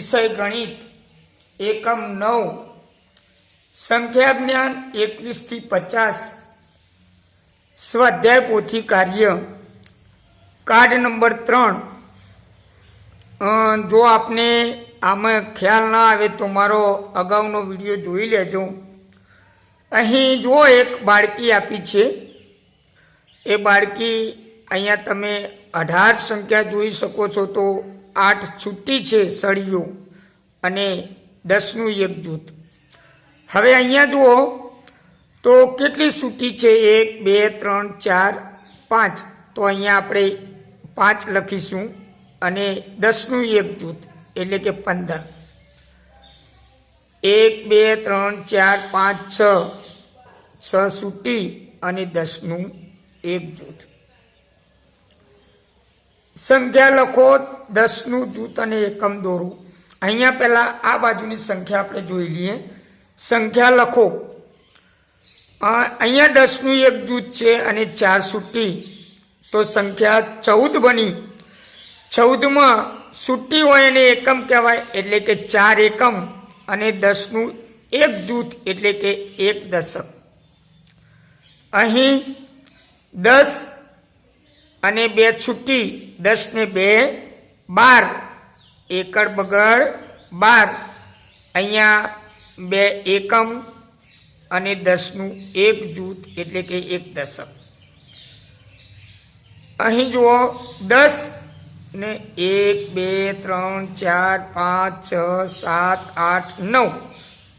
विषय गणित एकम 9 संख्या ज्ञान 21 થી 50 स्वाध्याय पोथी कार्य कार्ड नंबर 3। जो आपने आमे ख्याल ना आवे तो मारो अगाउनो विडियो जोई लेजो। अहीं जो एक बाळकी आपी छे ए बाळकी अहींया तमे 18 संख्या जोई शको छो। तो 8 छूटी छे सळीओ अने 10 નું एक जूथ। हवे अहींया जुओ तो केटली सूटी छे 1 2 3 4 5। तो अहींया आपणे 5 लखीशुं अने 10 નું एक जूथ एटले के 15। 1 2 3 4 5 6 सूटी अने 10 નું एक जूथ। संख्या लखो 10 નું जूथ अने एकम दोरो। अहींया पहला आ बाजुनी संख्या आपणे जोई लईए। संख्या लखो अहींया 10 નું एक जूथ छे अने 4 सूटी। तो संख्या 14 बनी। 14 में सूटी होय एने एकम कहेवाय एटले के 4 एकम अने 10 નું एक जूथ एटले के 1 दशक। अहीं 10 अने 2 छूटी 10 ने 2 12 एकड़ बगड़ 12। अहींया 2 एकम अने 10 નું एक जूथ एटले के 1 दशक। अहीं जुओ 10 ने 1 2 3 4 5 6 7 8 9।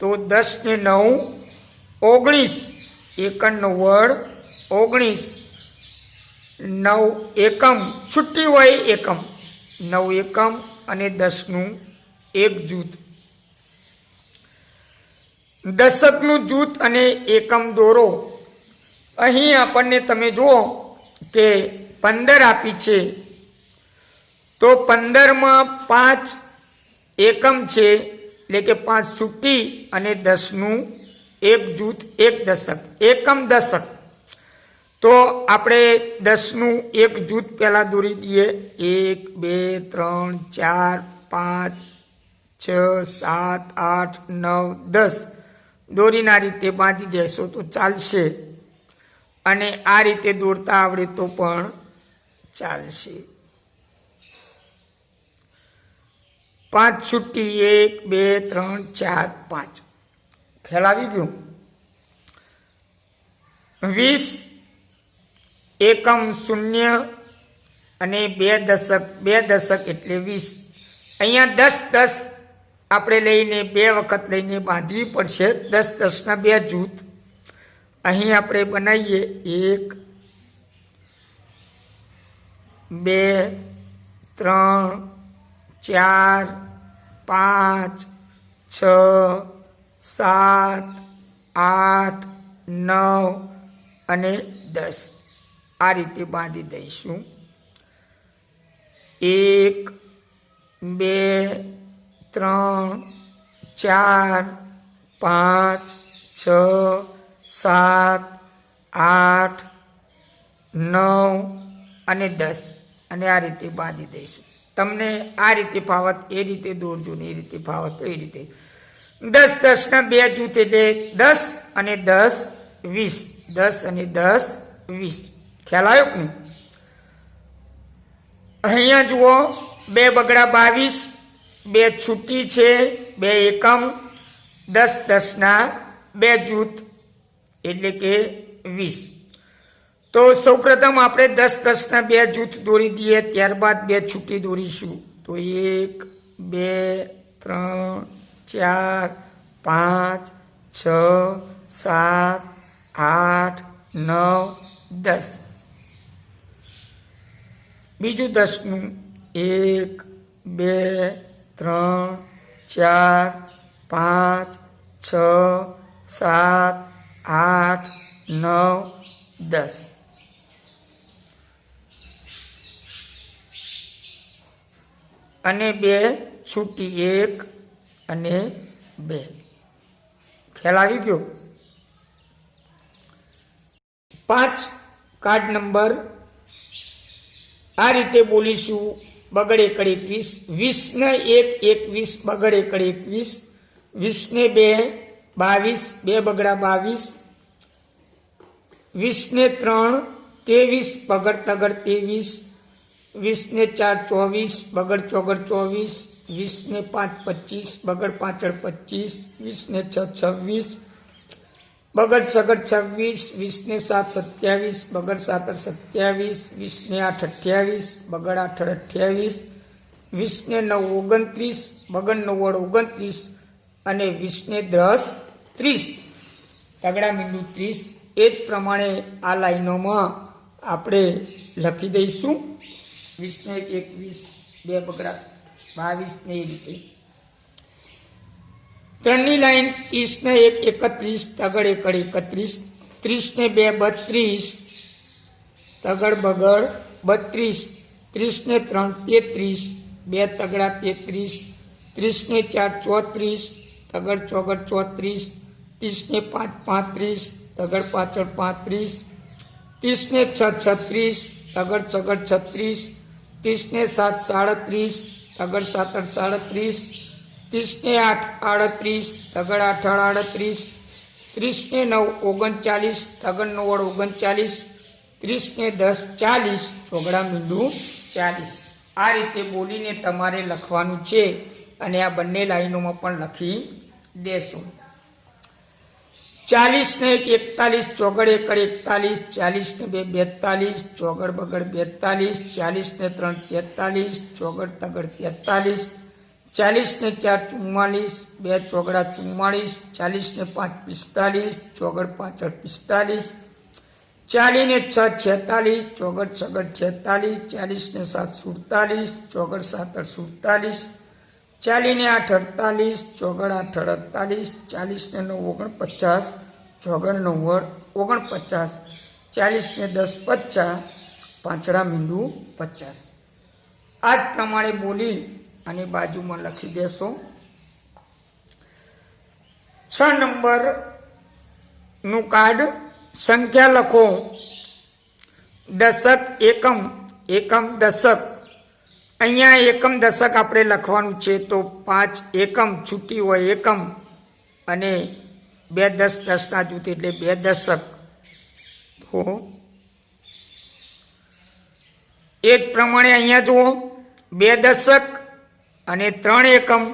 तो 10 ने 9 19 एकड़ 90 19 9 एकम छुट्टी होय एकम 9 एकम अने 10 નું एक जूथ। दशक નું जूथ अने एकम दोरो। अहीं आपने तमे जुओ के 15 आपी छे। तो 15 में 5 एकम छे એટલે કે 5 छुट्टी अने 10 નું एक जूथ 1 दशक एकम दशक। तो आपणे 10 નું एक जूथ पहला दोरी दीए 1 2 3 4 5 6 7 8 9 10 दोरीने आ रीते बांधी देशो तो चालशे अने आ रीते दोरता आवडे तो पण चालशे। 5 छुट्टी 1 2 3 4 5 ख्याल आवी गयो। 20 एकम शून्य अने 2 दशक एटले 20। अहींया 10 10 आपणे लईने 2 वखत लईने बांधवी पड़शे। 10 10 ना 2 जूथ अहीं आपणे बनावीए 1 2 3 4 5 6 7 8 9 अने 10 आ रीते बांधी दईशुं। 1 2 3 4 5 6 7 8 9 अने 10 अने आ रीते बांधी दईशुं। तमने आ रीते फावत ए रीते दोरजो ने ए रीते फावत तो ए रीते। 10 10 ना 2 जूथ एटले 10 अने 10 20 10 अने 10 20 ख्याल आव्यो के नहीं। अहींया जुओ 2 बगड़ा 22 2 छूटी छे 2 एकम 10 10 ना 2 जूथ एटले के 20। तो सौ प्रथम आपणे 10 10 ना 2 जूथ दोरी दीए त्यारबाद 2 छूटी दोरीशुं। तो 1 2 3 4 5 6 7 8 9 10। बीजू 10 નું 1 2 3 4 5 6 7 8 9 10। अने 2 छूटी 1 अने 2 ख्याल आवी गयो। 5 कार्ड नंबर आ रीते बोलीशुं બગડ એકડ 21, 20 ને 1 21 બગડ એકડ 21, 20 ને 2 22, 2 બગડા 22, 20 ને 3 23 બગડ તગડ 23, 20 ને 4 24 બગડ ચોગડ 24, 20 ને 5 25 બગડ પાછળ 25, 20 ને 6 26 બગડ સગડ 26, 20 ને 7 27 બગડ સાતર 27, 20 ને 8 28 બગડ આઠડ 28, 20 ને 9 29 બગડ નવ્વડ 29 અને 20 ને 10 30 તગડા મીંડુ 30. એ જ પ્રમાણે આ લાઈનોમાં આપણે લખી દઈશું. 20 ને 21 2 બગડા 22 ને એ રીતે. ત્રણની લાઈન 30 ને 1 31 તગડ એકડ 31, 30 ને 2 32 તગડ બગડ 32, 30 ને 3 33 2 તગડા 33, 30 ને 4 34 તગડ ચોગડ 34, 30 ને 5 35 તગડ પાછળ 35, 30 ને 6 36 તગડ ચગડ 36, 30 ને 7 37 તગડ સાતર 37, 30 ને 8 38 તગડ આઠડ 38, 30 ને 9 39 તગડ નવ્વડ 39, 30 ને 10 40 ચોગડા મીંડુ 40. આ રીતે બોલીને તમારે લખવાનું છે અને આ બંને લાઈનોમાં પણ લખી દેશું. 40 ને 1 41 ચોગડ એકડ 41, 40 ને 2 42 ચોગડ બગડ 42, 40 ને 3 43 ચોગડ તગડ 43, 40 ને 4 44 2 ચોગડા 44, 40 ને 5 45 ચોગડ પાછળ 45, 40 ને 6 46 ચોગડ સગડ 46, 40 ને 7 47 ચોગડ સાતર 47, 40 ને 8 48 ચોગડ આઠડ 48, 40 ને 9 49 ચોગડ નવ્વડ 49, 40 ને 10 50 પાંચડા મીંડુ 50. આ જ પ્રમાણે બોલી અને બાજુમાં લખી દેશો. 6 નંબર નું કાર્ડ. સંખ્યા લખો. દશક એકમ, એકમ દશક. અહીંયા એકમ દશક આપણે લખવાનું છે તો 5 એકમ છૂટી હોય એકમ અને 2 10 10ના જૂથ એટલે 2 દશક. તો એ જ પ્રમાણે અહીંયા જુઓ 2 દશક અને 3 એકમ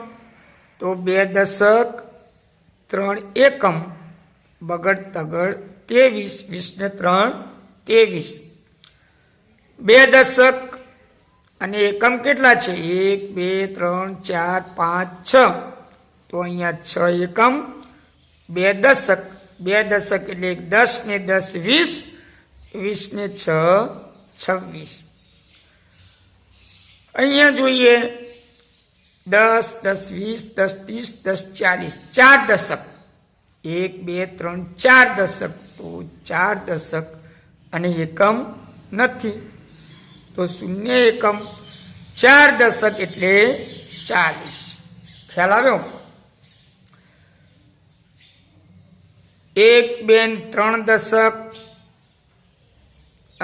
તો 2 દશક 3 એકમ બગડ તગડ 23, 20 ને 3 23. 2 દશક અને એકમ કેટલા છે? 1 2 3 4 5 6. તો અહીંયા 6 એકમ 2 દશક. 2 દશક એટલે 10 ને 10 20, 20 ને 6 26. અહીંયા જોઈએ 10 10 20 10 30 10 40 4 દશક. 1 2 3 4 દશક. તો 4 દશક અને એકમ નથી તો 0 એકમ. 4 દશક એટલે 40. ખ્યાલ આવ્યો? 1 2 3 દશક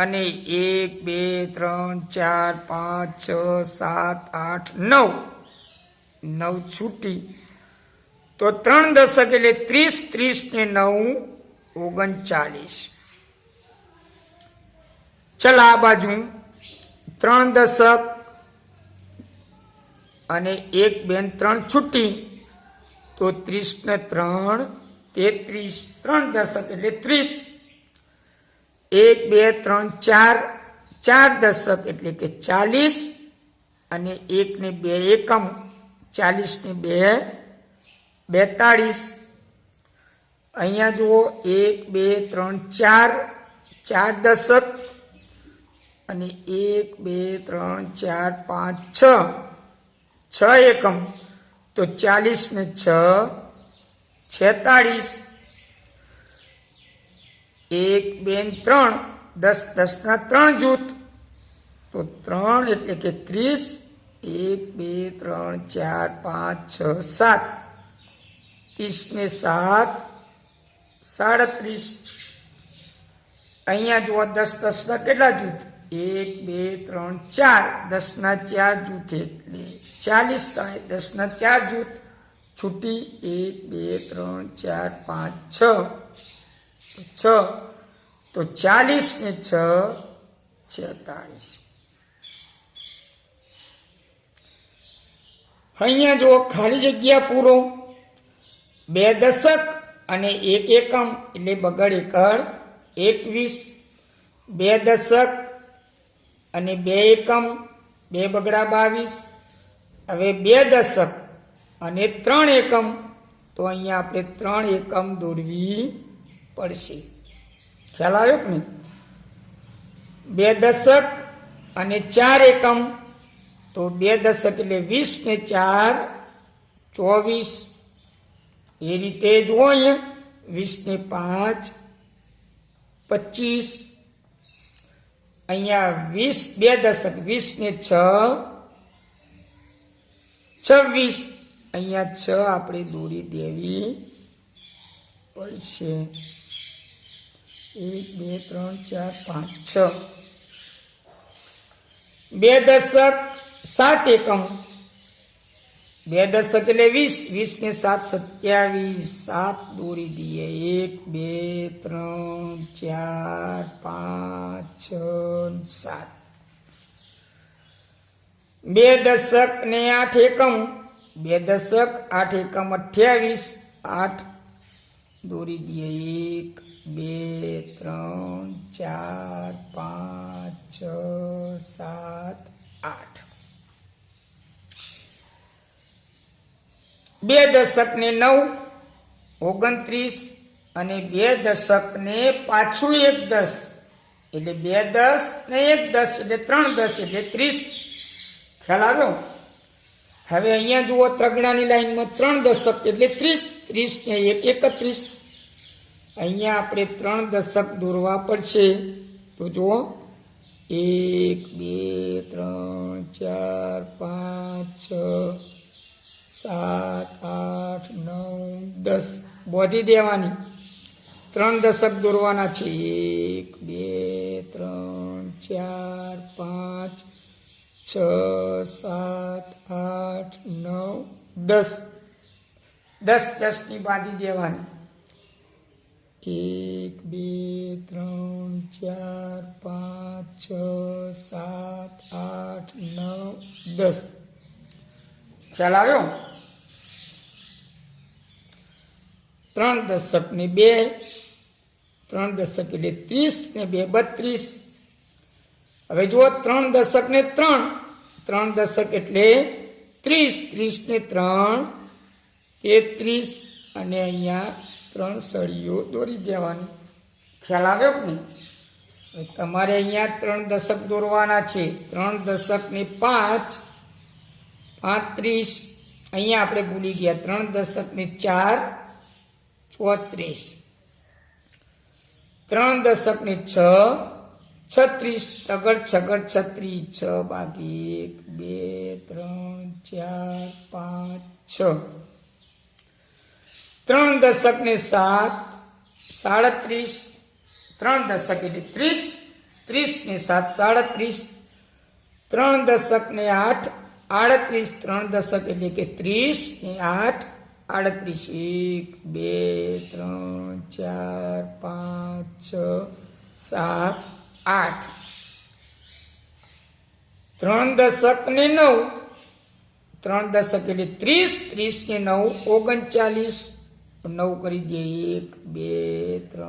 અને 1 2 3 4 5 6 7 8 9 9 છૂટી તો 3 દશક એટલે 30, 30 ને 9 39. ચલ આ બાજુ 3 દશક અને 1 2 3 છૂટી તો 30 ને 3 33. 3 દશક એટલે 30. 1 2 3 4 4 દશક એટલે કે 40 અને 1 ને 2 એકમ 40 ને 2 42. અહીંયા જુઓ 1 2 3 4 4 દશક અને 1 2 3 4 5 6 6 એકમ તો 40 ને 6 46. 1 2 3 10 10 ના 3 જૂથ તો 3 એટલે કે 30. 1 2 3 4 5 6 7 30 ને 7 37. અહીંયા જુઓ 10 10 ના કેટલા જૂથ? 1 2 3 4 10ના 4 જૂથ એટલે 40 થાય. 10ના 4 જૂથ છૂટી 1 2 3 4 5 6 તો 40 ને 6 46. અહીંયા જો ખાલી જગ્યા પૂરો. 2 દશક અને 1 એકમ એટલે બગડ એકડ 21. 2 દશક અને 2 એકમ 2 બગડા 22. હવે 2 દશક અને 3 એકમ તો અહીંયા આપણે 3 એકમ દોરવી પડશે. ખ્યાલ આવ્યો કે નહીં? 2 દશક અને 4 એકમ તો 2 દશક એટલે 20 ને 4 24. એ રીતે જુઓ અહીંયા 20 ને 5 25. અહીંયા 20 2 દશક 20 ને 6 26. અહીંયા 6 આપણે દોરી દેવી પડશે. 1 2 3 4 5 6. 2 દશક 7 એકમ 2 દશક એટલે 20 20 ને 7 27. 7 દોરી દઈએ. 1 2 3 4 5 6 7. 2 દશક ને 8 એકમ 2 દશક 8 એકમ 28. 8 દોરી દઈએ. 1 2 3 4 5 6 7 8. 2 દશક ને 9 29 અને 2 દશક ને પાછું 1 10 એટલે 2 10 ને 1 10 એટલે 3 10 એટલે 30. ખ્યાલ આવ્યો? હવે અહીંયા જુઓ ત્રગણાની લાઈનમાં 3 દશક એટલે 30. 30 ને 1 31. અહીંયા આપણે 3 દશક દોરવા પડશે. તો જુઓ 1 2 3 4 5 6 7 8 9 10 બોધી દેવાની. 3 દશક દોરવાના છે. 1 2 3 4 5 6 7 8 9 10. 10 10 ની બાંધી દેવાની. 1 2 3 4 5 6 7 8 9 10. ખ્યાલ આવ્યો? 3 દશક ને 2 3 દશક એટલે 30 ને 2 32. હવે જુઓ 3 દશક ને 3 દશક એટલે 30 30 ને 3 33. અને અહીંયા 3 સળીઓ દોરી દેવાની. ખ્યાલ આવ્યો કે નહીં? તમારે અહીંયા 3 દશક દોરવાના છે. 3 દશક ને 5 35. અહીંયા આપણે ભૂલી ગયા. 3 દશક ને 4 34. 3 દશક ને 6 36. તગડ છગડ 36. 6 બાકી 1 2 3 4 5 6. 3 દશક ને 7 37. 3 દશક એટલે 30. 30 ને 7 37. 3 દશક ને 8 38. 3 દશક એટલે કે 30 ને 8 38. 1 2 3 4 5 6 7 8. 3 દશક ને 9 3 દશક એટલે 30 30 ને 9 39. 9 કરી દે. 1 2 3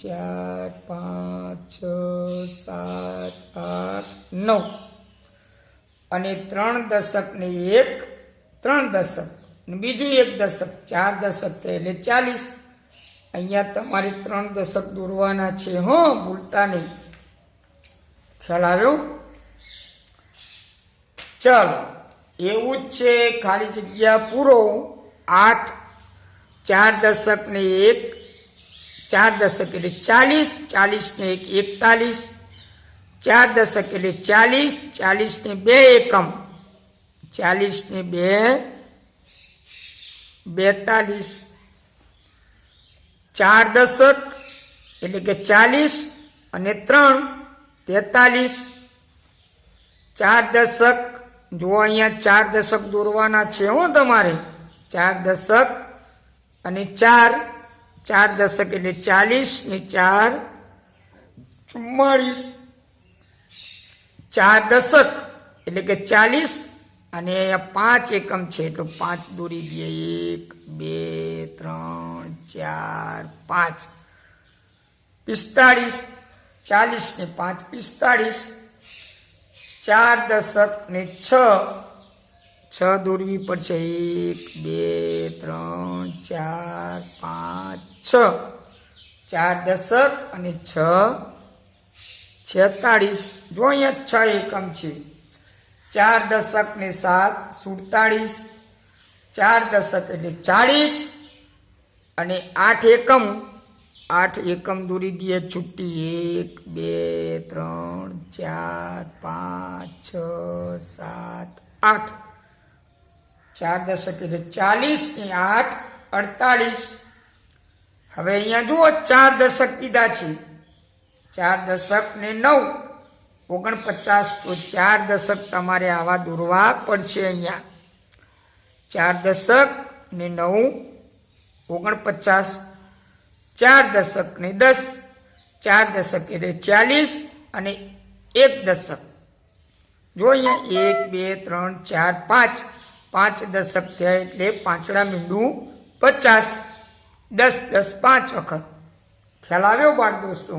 4 5 6 7 8 9. અને 3 દશક ને 1 3 દશક બીજું 1 દશક 4 દશક એટલે 40. અહીંયા તમારે 3 દશક દોરવાના છે. ભૂલતા નહીં. ખ્યાલ આવ્યો? ચાલો, એવું જ છે. ખાલી જગ્યા પૂરો. 8 4 દશક ને 1 4 દશક એટલે 40. 40 ને 1 41. 4 દશક એટલે 40. 40 ને 2 એકમ 40 ને 2 42. 4 દશક એટલે કે 40 અને 3 43, 4 દશક, જો અહીંયા 4 દશક દોરવાના છે હો તમારે, 4 દશક અને 4 દશક એટલે 40 ને 4 44, 4 દશક એટલે કે 40 અને અહીંયા 5 એકમ છે એટલે 5 દોરી દઈએ, 1 2 3 4 5, 45, 40 ને 5 45, 4 દશક ને 6 દોરવી પડશે, 1 2 3 4 5 6, 4 દશક અને 6 46, જો અહીંયા 6 એકમ છે, 4 દશક ને 7 47, 4 દશક એટલે 40 અને 8 એકમ, 8 એકમ દોરી દઈએ છુટ્ટી, 1 2 3 4 5 6 7 8, 4 દશક એટલે 40 ને 8 48. હવે અહીંયા જુઓ 4 દશક કીધા છે, 4 દશક ને 9 49, તો 4 દશક તમારે આવા દોરવા પડશે. અહીંયા 4 દશક ને 9 49, 4 દશક ને 10, 4 દશક એટલે 40 અને 1 દશક, જો અહીંયા 1 2 3 4 5, 5 દશક થયા એટલે પાંચડા મીંડું 50, 10 10 5 વખત. ખ્યાલ આવ્યો બાળ દોસ્તો?